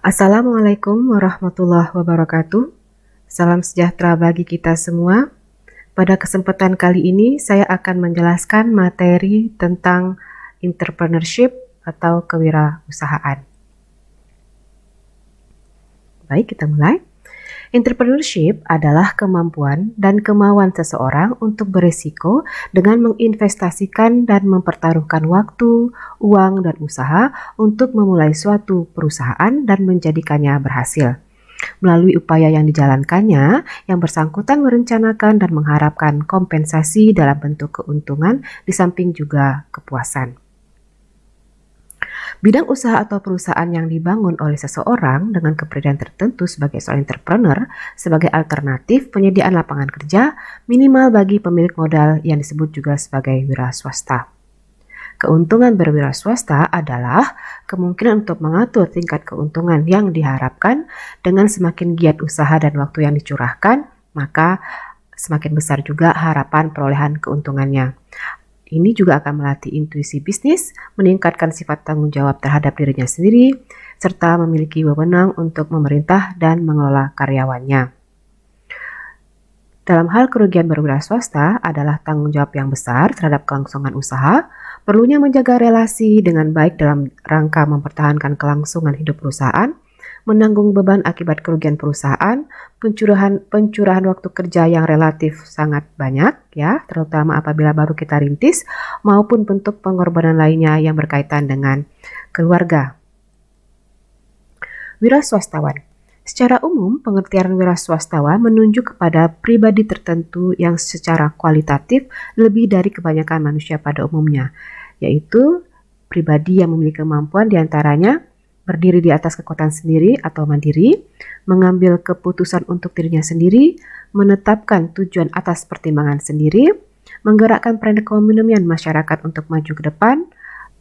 Assalamualaikum warahmatullahi wabarakatuh. Salam sejahtera bagi kita semua. Pada kesempatan kali ini saya akan menjelaskan materi tentang entrepreneurship atau kewirausahaan. Baik, kita mulai. Entrepreneurship adalah kemampuan dan kemauan seseorang untuk beresiko dengan menginvestasikan dan mempertaruhkan waktu, uang, dan usaha untuk memulai suatu perusahaan dan menjadikannya berhasil. Melalui upaya yang dijalankannya, yang bersangkutan merencanakan dan mengharapkan kompensasi dalam bentuk keuntungan di samping juga kepuasan. Bidang usaha atau perusahaan yang dibangun oleh seseorang dengan kepribadian tertentu sebagai seorang entrepreneur sebagai alternatif penyediaan lapangan kerja minimal bagi pemilik modal yang disebut juga sebagai wira swasta. Keuntungan berwira swasta adalah kemungkinan untuk mengatur tingkat keuntungan yang diharapkan dengan semakin giat usaha dan waktu yang dicurahkan, maka semakin besar juga harapan perolehan keuntungannya. Ini juga akan melatih intuisi bisnis, meningkatkan sifat tanggung jawab terhadap dirinya sendiri, serta memiliki wewenang untuk memerintah dan mengelola karyawannya. Dalam hal kerugian berwira swasta adalah tanggung jawab yang besar terhadap kelangsungan usaha, perlunya menjaga relasi dengan baik dalam rangka mempertahankan kelangsungan hidup perusahaan, menanggung beban akibat kerugian perusahaan, pencurahan waktu kerja yang relatif sangat banyak ya, terutama apabila baru kita rintis, maupun bentuk pengorbanan lainnya yang berkaitan dengan keluarga. Wira swastawan. Secara umum, pengertian wira swastawan menunjuk kepada pribadi tertentu yang secara kualitatif lebih dari kebanyakan manusia pada umumnya, yaitu pribadi yang memiliki kemampuan diantaranya berdiri di atas kekuatan sendiri atau mandiri, mengambil keputusan untuk dirinya sendiri, menetapkan tujuan atas pertimbangan sendiri, menggerakkan perekonomian masyarakat untuk maju ke depan,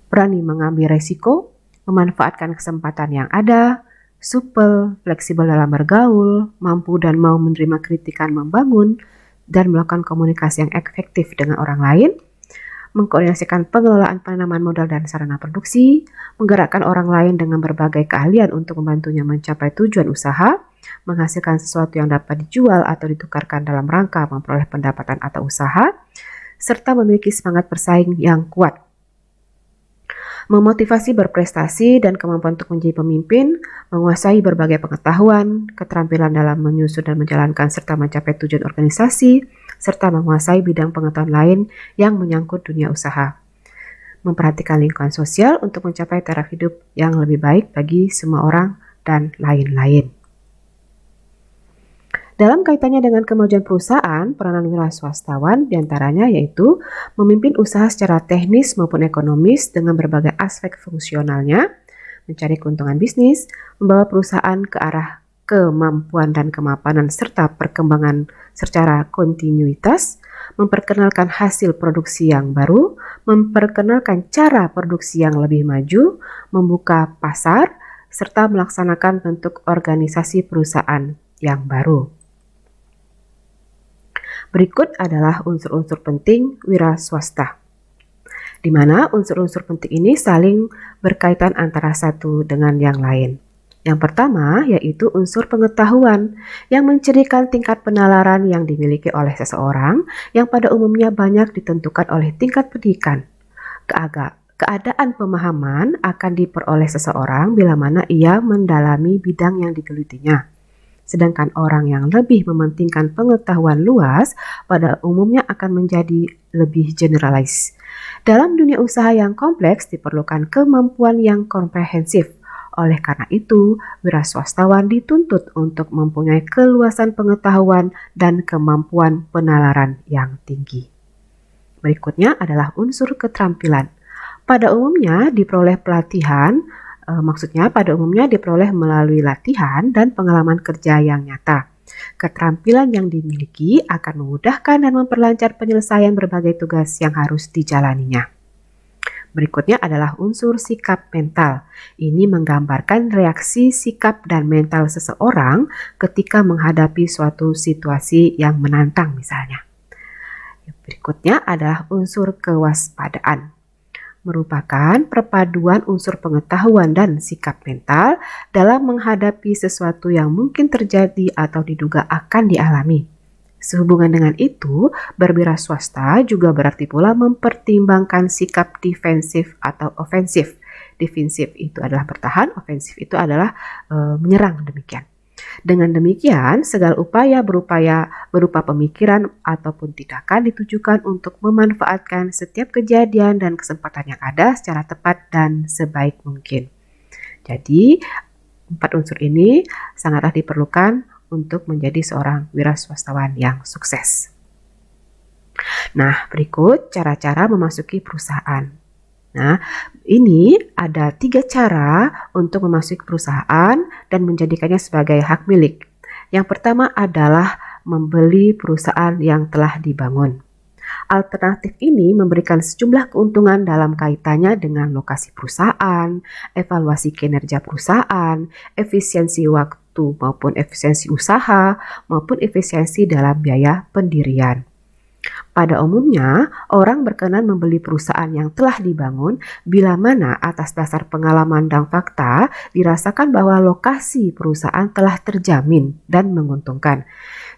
berani mengambil resiko, memanfaatkan kesempatan yang ada, supel, fleksibel dalam bergaul, mampu dan mau menerima kritikan membangun, dan melakukan komunikasi yang efektif dengan orang lain, mengkoordinasikan pengelolaan penanaman modal dan sarana produksi, menggerakkan orang lain dengan berbagai keahlian untuk membantunya mencapai tujuan usaha, menghasilkan sesuatu yang dapat dijual atau ditukarkan dalam rangka memperoleh pendapatan atau usaha, serta memiliki semangat bersaing yang kuat. Memotivasi berprestasi dan kemampuan untuk menjadi pemimpin, menguasai berbagai pengetahuan, keterampilan dalam menyusun dan menjalankan serta mencapai tujuan organisasi, serta menguasai bidang pengetahuan lain yang menyangkut dunia usaha. Memperhatikan lingkungan sosial untuk mencapai taraf hidup yang lebih baik bagi semua orang dan lain-lain. Dalam kaitannya dengan kemajuan perusahaan, peranan wira swastawan diantaranya yaitu memimpin usaha secara teknis maupun ekonomis dengan berbagai aspek fungsionalnya, mencari keuntungan bisnis, membawa perusahaan ke arah kemampuan dan kemapanan serta perkembangan secara kontinuitas, memperkenalkan hasil produksi yang baru, memperkenalkan cara produksi yang lebih maju, membuka pasar, serta melaksanakan bentuk organisasi perusahaan yang baru. Berikut adalah unsur-unsur penting wira swasta, di mana unsur-unsur penting ini saling berkaitan antara satu dengan yang lain. Yang pertama yaitu unsur pengetahuan yang mencirikan tingkat penalaran yang dimiliki oleh seseorang yang pada umumnya banyak ditentukan oleh tingkat pendidikan. Keadaan pemahaman akan diperoleh seseorang bila mana ia mendalami bidang yang digelutinya. Sedangkan orang yang lebih mementingkan pengetahuan luas pada umumnya akan menjadi lebih generalis. Dalam dunia usaha yang kompleks diperlukan kemampuan yang komprehensif. Oleh karena itu, wira swastawan dituntut untuk mempunyai keluasan pengetahuan dan kemampuan penalaran yang tinggi. Berikutnya adalah unsur keterampilan. Pada umumnya diperoleh pada umumnya diperoleh melalui latihan dan pengalaman kerja yang nyata. Keterampilan yang dimiliki akan memudahkan dan memperlancar penyelesaian berbagai tugas yang harus dijalaninya. Berikutnya adalah unsur sikap mental. Ini menggambarkan reaksi sikap dan mental seseorang ketika menghadapi suatu situasi yang menantang misalnya. Berikutnya adalah unsur kewaspadaan. merupakan perpaduan unsur pengetahuan dan sikap mental dalam menghadapi sesuatu yang mungkin terjadi atau diduga akan dialami. Sehubungan dengan itu, berwira swasta juga berarti pula mempertimbangkan sikap defensif atau ofensif. Defensif itu adalah bertahan, ofensif itu adalah menyerang, demikian. Dengan demikian, segala upaya berupa pemikiran ataupun tindakan ditujukan untuk memanfaatkan setiap kejadian dan kesempatan yang ada secara tepat dan sebaik mungkin. Jadi, 4 unsur ini sangatlah diperlukan untuk menjadi seorang wiraswastawan yang sukses. Nah, berikut cara-cara memasuki perusahaan. Nah, ini ada 3 cara untuk memasuki perusahaan dan menjadikannya sebagai hak milik. Yang pertama adalah membeli perusahaan yang telah dibangun. Alternatif ini memberikan sejumlah keuntungan dalam kaitannya dengan lokasi perusahaan, evaluasi kinerja perusahaan, efisiensi waktu maupun efisiensi usaha, maupun efisiensi dalam biaya pendirian. Pada umumnya, orang berkenan membeli perusahaan yang telah dibangun bila mana atas dasar pengalaman dan fakta dirasakan bahwa lokasi perusahaan telah terjamin dan menguntungkan.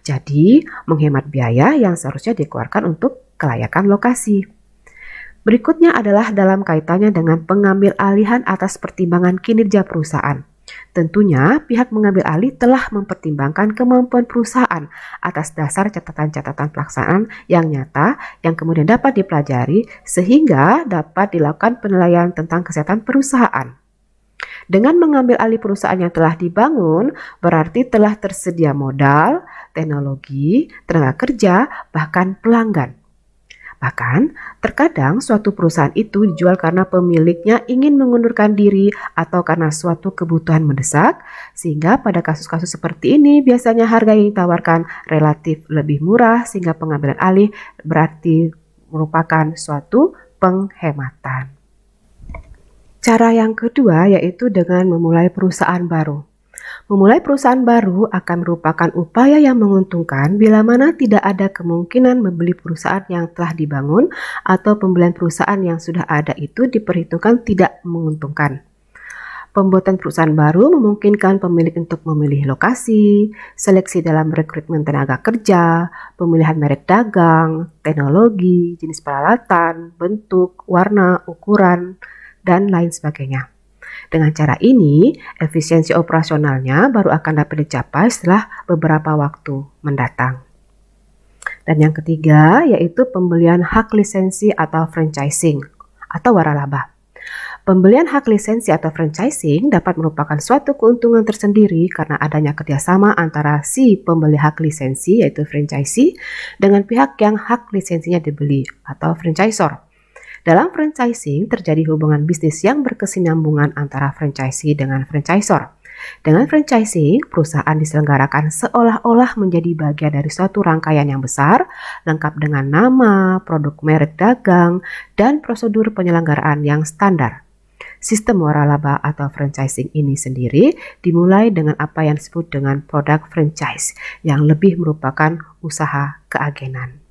Jadi, menghemat biaya yang seharusnya dikeluarkan untuk kelayakan lokasi. Berikutnya adalah dalam kaitannya dengan pengambil alihan atas pertimbangan kinerja perusahaan. Tentunya pihak mengambil alih telah mempertimbangkan kemampuan perusahaan atas dasar catatan-catatan pelaksanaan yang nyata yang kemudian dapat dipelajari sehingga dapat dilakukan penilaian tentang kesehatan perusahaan. Dengan mengambil alih perusahaan yang telah dibangun, berarti telah tersedia modal, teknologi, tenaga kerja, bahkan pelanggan. Bahkan, terkadang suatu perusahaan itu dijual karena pemiliknya ingin mengundurkan diri atau karena suatu kebutuhan mendesak, sehingga pada kasus-kasus seperti ini biasanya harga yang ditawarkan relatif lebih murah sehingga pengambilan alih berarti merupakan suatu penghematan. Cara yang kedua yaitu dengan memulai perusahaan baru. Memulai perusahaan baru akan merupakan upaya yang menguntungkan bila mana tidak ada kemungkinan membeli perusahaan yang telah dibangun atau pembelian perusahaan yang sudah ada itu diperhitungkan tidak menguntungkan. Pembuatan perusahaan baru memungkinkan pemilik untuk memilih lokasi, seleksi dalam rekrutmen tenaga kerja, pemilihan merek dagang, teknologi, jenis peralatan, bentuk, warna, ukuran, dan lain sebagainya. Dengan cara ini, efisiensi operasionalnya baru akan dapat dicapai setelah beberapa waktu mendatang. Dan yang ketiga yaitu pembelian hak lisensi atau franchising atau waralaba. Pembelian hak lisensi atau franchising dapat merupakan suatu keuntungan tersendiri karena adanya kerjasama antara si pembeli hak lisensi yaitu franchisee dengan pihak yang hak lisensinya dibeli atau franchisor. Dalam franchising terjadi hubungan bisnis yang berkesinambungan antara franchisee dengan franchisor. Dengan franchising, perusahaan diselenggarakan seolah-olah menjadi bagian dari suatu rangkaian yang besar, lengkap dengan nama, produk merek dagang, dan prosedur penyelenggaraan yang standar. Sistem waralaba atau franchising ini sendiri dimulai dengan apa yang disebut dengan produk franchise, yang lebih merupakan usaha keagenan.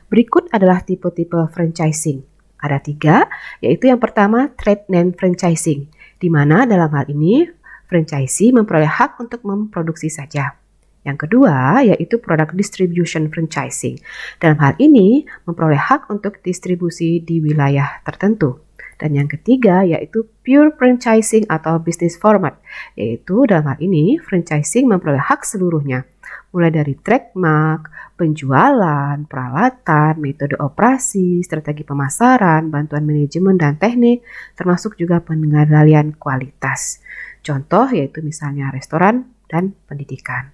Berikut adalah tipe-tipe franchising. Ada 3, yaitu yang pertama trade name franchising, di mana dalam hal ini franchisee memperoleh hak untuk memproduksi saja. Yang kedua yaitu product distribution franchising. Dalam hal ini memperoleh hak untuk distribusi di wilayah tertentu. Dan yang ketiga yaitu pure franchising atau business format, yaitu dalam hal ini franchising memperoleh hak seluruhnya, mulai dari trademark, penjualan, peralatan, metode operasi, strategi pemasaran, bantuan manajemen dan teknik, termasuk juga pengendalian kualitas. Contoh yaitu misalnya restoran dan pendidikan.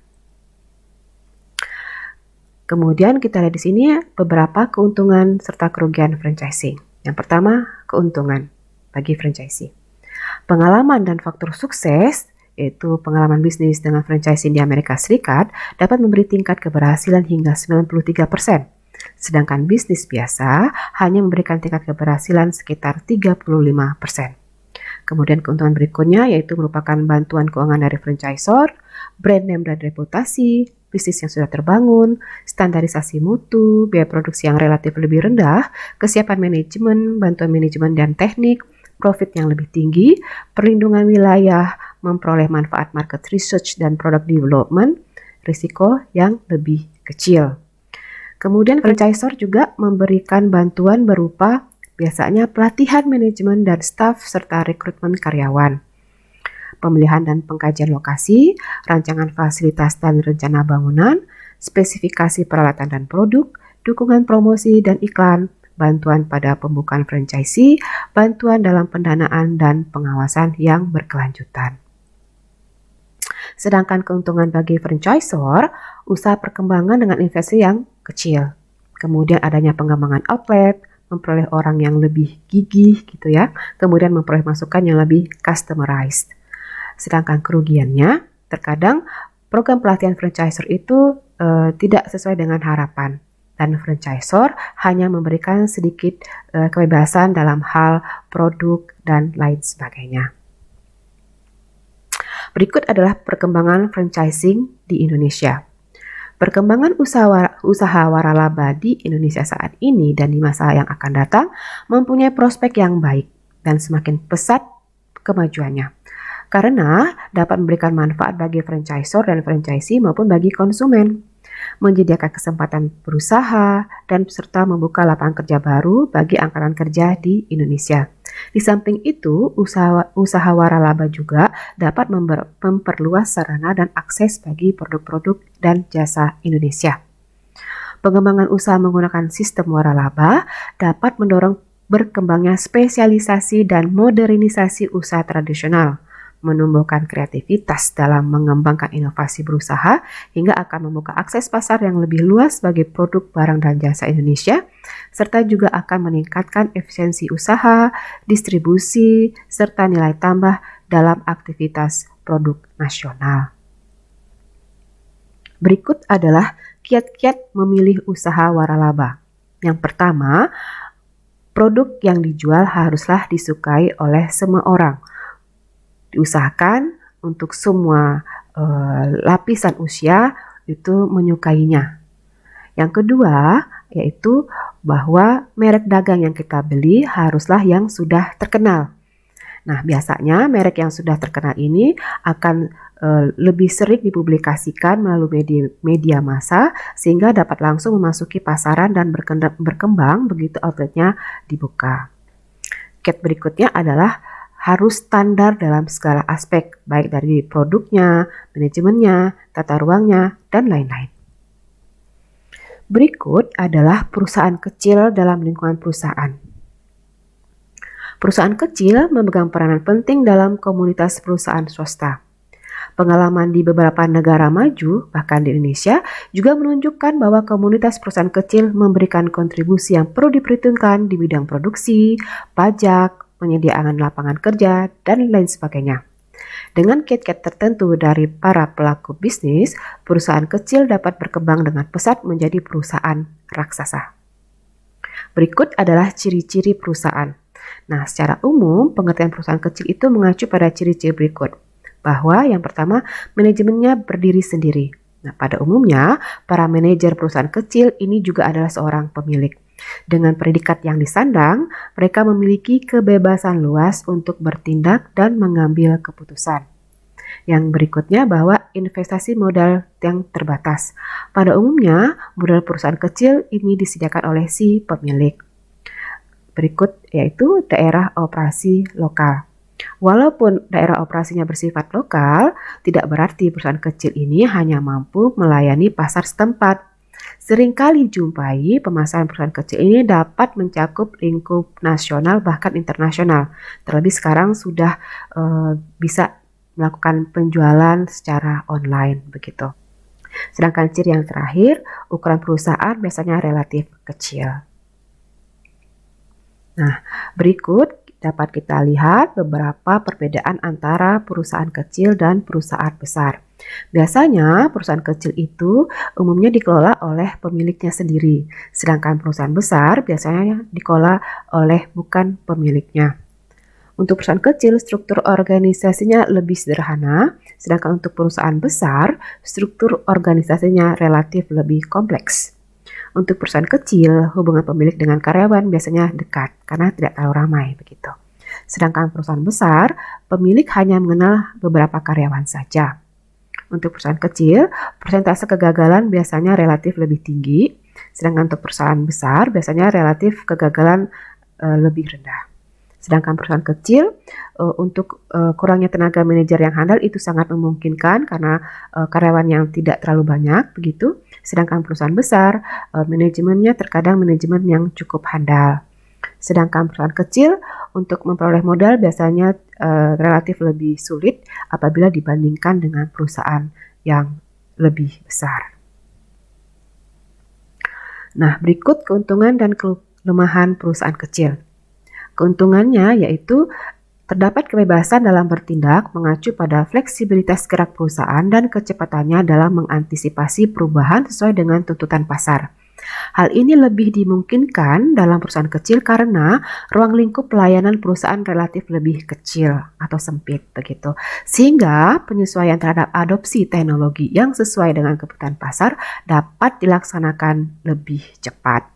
Kemudian kita lihat di sini beberapa keuntungan serta kerugian franchising. Yang pertama, keuntungan bagi franchisee. Pengalaman dan faktor sukses, yaitu pengalaman bisnis dengan franchising di Amerika Serikat, dapat memberi tingkat keberhasilan hingga 93%. Sedangkan bisnis biasa hanya memberikan tingkat keberhasilan sekitar 35%. Kemudian keuntungan berikutnya yaitu merupakan bantuan keuangan dari franchisor, brand name dan reputasi, bisnis yang sudah terbangun, standarisasi mutu, biaya produksi yang relatif lebih rendah, kesiapan manajemen, bantuan manajemen dan teknik, profit yang lebih tinggi, perlindungan wilayah, memperoleh manfaat market research dan product development, risiko yang lebih kecil. Kemudian franchisor juga memberikan bantuan berupa biasanya pelatihan manajemen dan staf serta rekrutmen karyawan, pemilihan dan pengkajian lokasi, rancangan fasilitas dan rencana bangunan, spesifikasi peralatan dan produk, dukungan promosi dan iklan, bantuan pada pembukaan franchisee, bantuan dalam pendanaan dan pengawasan yang berkelanjutan. Sedangkan keuntungan bagi franchisor, usaha perkembangan dengan investasi yang kecil. Kemudian adanya pengembangan outlet, memperoleh orang yang lebih gigih gitu ya. Kemudian memperoleh masukan yang lebih customized. Sedangkan kerugiannya, terkadang program pelatihan franchisor itu tidak sesuai dengan harapan. Dan franchisor hanya memberikan sedikit kebebasan dalam hal produk dan lain sebagainya. Berikut adalah perkembangan franchising di Indonesia. Perkembangan usaha waralaba di Indonesia saat ini dan di masa yang akan datang mempunyai prospek yang baik dan semakin pesat kemajuannya. Karena dapat memberikan manfaat bagi franchisor dan franchisee maupun bagi konsumen, menyediakan kesempatan berusaha dan serta membuka lapangan kerja baru bagi angkatan kerja di Indonesia. Di samping itu, usaha waralaba juga dapat memperluas sarana dan akses bagi produk-produk dan jasa Indonesia. Pengembangan usaha menggunakan sistem waralaba dapat mendorong berkembangnya spesialisasi dan modernisasi usaha tradisional, menumbuhkan kreativitas dalam mengembangkan inovasi berusaha hingga akan membuka akses pasar yang lebih luas bagi produk barang dan jasa Indonesia, serta juga akan meningkatkan efisiensi usaha, distribusi, serta nilai tambah dalam aktivitas produk nasional. Berikut adalah kiat-kiat memilih usaha waralaba. Yang pertama, produk yang dijual haruslah disukai oleh semua orang. Diusahakan untuk semua lapisan usia itu menyukainya. Yang kedua, yaitu bahwa merek dagang yang kita beli haruslah yang sudah terkenal. Nah, biasanya merek yang sudah terkenal ini akan lebih sering dipublikasikan melalui media massa sehingga dapat langsung memasuki pasaran dan berkembang begitu outletnya dibuka. Kiat berikutnya adalah harus standar dalam segala aspek, baik dari produknya, manajemennya, tata ruangnya, dan lain-lain. Berikut adalah perusahaan kecil dalam lingkungan perusahaan. Perusahaan kecil memegang peranan penting dalam komunitas perusahaan swasta. Pengalaman di beberapa negara maju, bahkan di Indonesia, juga menunjukkan bahwa komunitas perusahaan kecil memberikan kontribusi yang perlu diperhitungkan di bidang produksi, pajak, penyediaan lapangan kerja, dan lain sebagainya. Dengan kiat-kiat tertentu dari para pelaku bisnis, perusahaan kecil dapat berkembang dengan pesat menjadi perusahaan raksasa. Berikut adalah ciri-ciri perusahaan. Nah, secara umum, pengertian perusahaan kecil itu mengacu pada ciri-ciri berikut. Bahwa yang pertama, manajemennya berdiri sendiri. Nah, pada umumnya, para manajer perusahaan kecil ini juga adalah seorang pemilik. Dengan predikat yang disandang, mereka memiliki kebebasan luas untuk bertindak dan mengambil keputusan. Yang berikutnya bahwa investasi modal yang terbatas. Pada umumnya, modal perusahaan kecil ini disediakan oleh si pemilik. Berikut yaitu daerah operasi lokal. Walaupun daerah operasinya bersifat lokal, tidak berarti perusahaan kecil ini hanya mampu melayani pasar setempat. Seringkali jumpai pemasaran perusahaan kecil ini dapat mencakup lingkup nasional bahkan internasional. Terlebih sekarang sudah bisa melakukan penjualan secara online begitu. Sedangkan ciri yang terakhir, ukuran perusahaan biasanya relatif kecil. Nah, berikut dapat kita lihat beberapa perbedaan antara perusahaan kecil dan perusahaan besar. Biasanya perusahaan kecil itu umumnya dikelola oleh pemiliknya sendiri, sedangkan perusahaan besar biasanya dikelola oleh bukan pemiliknya. Untuk perusahaan kecil, struktur organisasinya lebih sederhana, sedangkan untuk perusahaan besar, struktur organisasinya relatif lebih kompleks. Untuk perusahaan kecil, hubungan pemilik dengan karyawan biasanya dekat karena tidak terlalu ramai begitu. Sedangkan perusahaan besar, pemilik hanya mengenal beberapa karyawan saja. Untuk perusahaan kecil, persentase kegagalan biasanya relatif lebih tinggi, sedangkan untuk perusahaan besar biasanya relatif kegagalan lebih rendah. Sedangkan perusahaan kecil, untuk kurangnya tenaga manajer yang handal itu sangat memungkinkan karena karyawan yang tidak terlalu banyak begitu. Sedangkan perusahaan besar, manajemennya terkadang manajemen yang cukup handal. Sedangkan perusahaan kecil untuk memperoleh modal biasanya relatif lebih sulit apabila dibandingkan dengan perusahaan yang lebih besar. Nah, berikut keuntungan dan kelemahan perusahaan kecil. Keuntungannya yaitu terdapat kebebasan dalam bertindak mengacu pada fleksibilitas gerak perusahaan dan kecepatannya dalam mengantisipasi perubahan sesuai dengan tuntutan pasar. Hal ini lebih dimungkinkan dalam perusahaan kecil karena ruang lingkup pelayanan perusahaan relatif lebih kecil atau sempit begitu. Sehingga penyesuaian terhadap adopsi teknologi yang sesuai dengan kebutuhan pasar dapat dilaksanakan lebih cepat.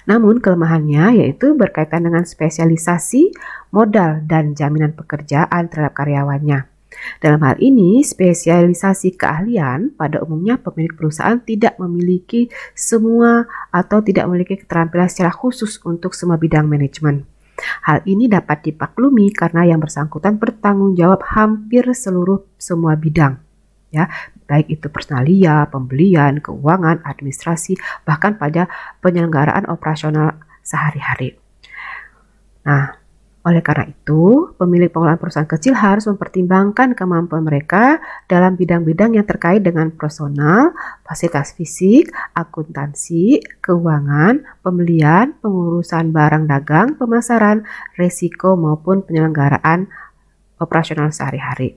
Namun kelemahannya yaitu berkaitan dengan spesialisasi, modal, dan jaminan pekerjaan terhadap karyawannya. Dalam hal ini, spesialisasi keahlian pada umumnya pemilik perusahaan tidak memiliki semua atau tidak memiliki keterampilan secara khusus untuk semua bidang manajemen. Hal ini dapat dimaklumi karena yang bersangkutan bertanggung jawab hampir semua bidang. Ya, baik itu personalia, pembelian, keuangan, administrasi, bahkan pada penyelenggaraan operasional sehari-hari. Nah, oleh karena itu, pemilik pengelolaan perusahaan kecil harus mempertimbangkan kemampuan mereka dalam bidang-bidang yang terkait dengan personal, fasilitas fisik, akuntansi, keuangan, pembelian, pengurusan barang dagang, pemasaran, risiko maupun penyelenggaraan operasional sehari-hari.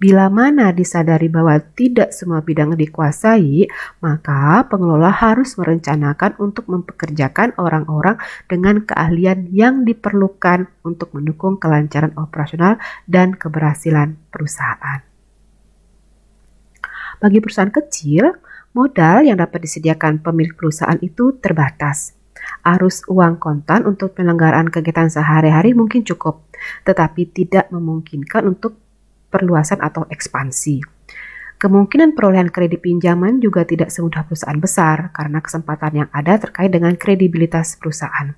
Bila mana disadari bahwa tidak semua bidang dikuasai, maka pengelola harus merencanakan untuk mempekerjakan orang-orang dengan keahlian yang diperlukan untuk mendukung kelancaran operasional dan keberhasilan perusahaan. Bagi perusahaan kecil, modal yang dapat disediakan pemilik perusahaan itu terbatas. Arus uang kontan untuk penyelenggaraan kegiatan sehari-hari mungkin cukup, tetapi tidak memungkinkan untuk perluasan atau ekspansi. Kemungkinan perolehan kredit pinjaman juga tidak semudah perusahaan besar karena kesempatan yang ada terkait dengan kredibilitas perusahaan.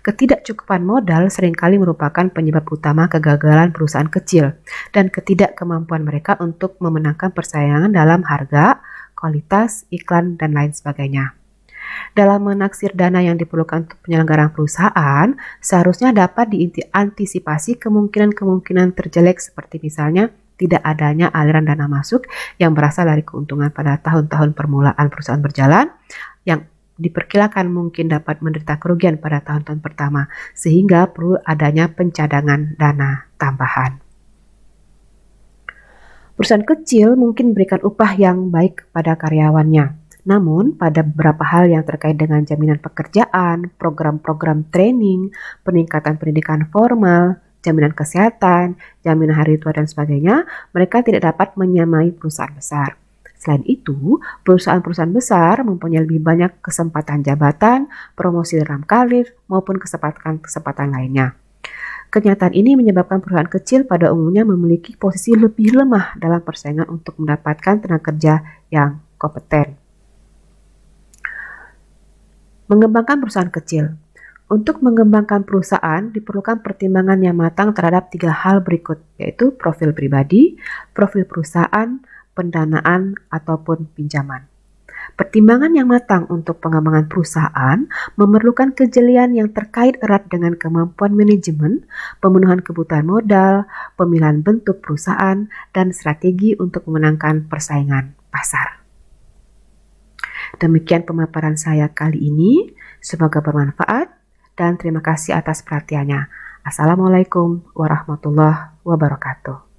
Ketidakcukupan modal seringkali merupakan penyebab utama kegagalan perusahaan kecil dan ketidakmampuan mereka untuk memenangkan persaingan dalam harga, kualitas, iklan, dan lain sebagainya. Dalam menaksir dana yang diperlukan untuk penyelenggaraan perusahaan, seharusnya dapat diantisipasi kemungkinan-kemungkinan terjelek seperti misalnya tidak adanya aliran dana masuk yang berasal dari keuntungan pada tahun-tahun permulaan perusahaan berjalan, yang diperkirakan mungkin dapat menderita kerugian pada tahun-tahun pertama, sehingga perlu adanya pencadangan dana tambahan. Perusahaan kecil mungkin memberikan upah yang baik kepada karyawannya. Namun, pada beberapa hal yang terkait dengan jaminan pekerjaan, program-program training, peningkatan pendidikan formal, jaminan kesehatan, jaminan hari tua, dan sebagainya, mereka tidak dapat menyamai perusahaan besar. Selain itu, perusahaan-perusahaan besar mempunyai lebih banyak kesempatan jabatan, promosi dalam karir, maupun kesempatan lainnya. Kenyataan ini menyebabkan perusahaan kecil pada umumnya memiliki posisi lebih lemah dalam persaingan untuk mendapatkan tenaga kerja yang kompeten. Mengembangkan perusahaan kecil. Untuk mengembangkan perusahaan diperlukan pertimbangan yang matang terhadap 3 hal berikut, yaitu profil pribadi, profil perusahaan, pendanaan, ataupun pinjaman. Pertimbangan yang matang untuk pengembangan perusahaan memerlukan kejelian yang terkait erat dengan kemampuan manajemen, pemenuhan kebutuhan modal, pemilihan bentuk perusahaan, dan strategi untuk memenangkan persaingan pasar. Demikian pemaparan saya kali ini, semoga bermanfaat dan terima kasih atas perhatiannya. Assalamualaikum warahmatullahi wabarakatuh.